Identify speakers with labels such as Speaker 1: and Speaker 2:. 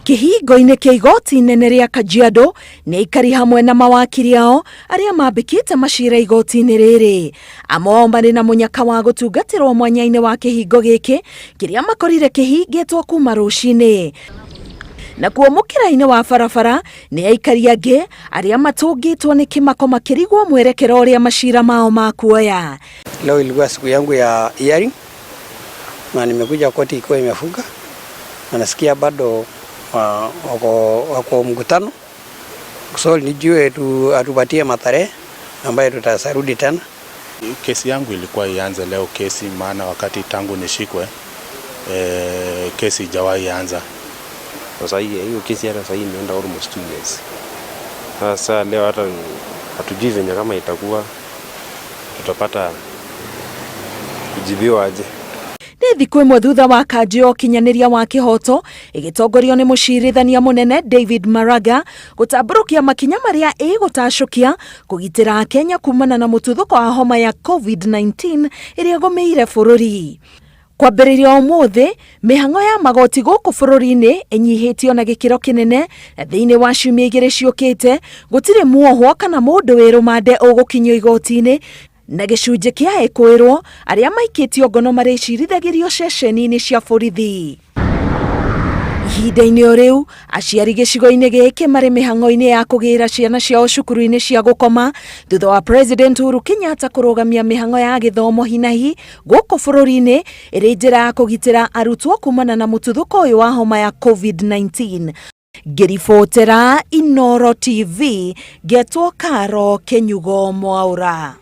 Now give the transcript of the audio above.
Speaker 1: Kihingo-ini kia igoti-ini ria Kajiado ni Aikari hamwe na mawakiri ao aria mambikite macira igoti-ini riri. Amwe mari na munyaka wa gutungatirwo mwanya-ini wa kihingo giki kiria makorire kihingitwo kuma rucini. Na kuomukira-ini wa barabara ni Aikari angi aria matungitwo ni kimako makirigwo mwerekero uria macira mao makuoya.
Speaker 2: Leo ilikuwa siku yangu ya hearing na nimekuja koti ikiwa imefunga na nasikia bado wako mkutano, so nijue atupatie matarehe ambayo tutasarudi tena.
Speaker 3: Kesi yangu ilikuwa ianze leo kesi, maana wakati tangu nishikwe kesi ijawahi anza.
Speaker 4: Sasa hiyo kesi hata sasa imeenda almost 2 years. Sasa leo hata hatujui venye kama itakuwa tutapata kujibiwa aje.
Speaker 1: Ni thiku imwe thutha wa kanjio kinyaniria wa kihoto igitongorio ni mucirithania munene David Maraga gutamburukia makinya maria igutacukia kugitira Kenya kuumana na mututhuko wa homa ya COVID-19 iria gomeire bururi. Kwambiriria umwe mihang'o ya magoti guku bururi-ini inyihitio na gikiro kinene na thiini wa ciumia 2 ciukite gutire muohwo kana mundu wirumande ugukinyio igoti-ini na gicunjia kia ekwirwo aria maikitio ngono maricirithagirio ceceni-ini cia borithi. Ihinda-ini riu aciari gicigo-ini giki mari mihang'o-ini ya kugira ciana ciao cukuru-ini cia gukoma thutha wa President Uhuru Kenyatta kurugamia mihang'o ya githomo hinahi guku bururi-ini iri njira ya kugitira arutwo kumana na mututhuko uyu wa homa ya COVID-19. Ngiribotera Inooro TV getwo Karo Kenyugo Mwaura.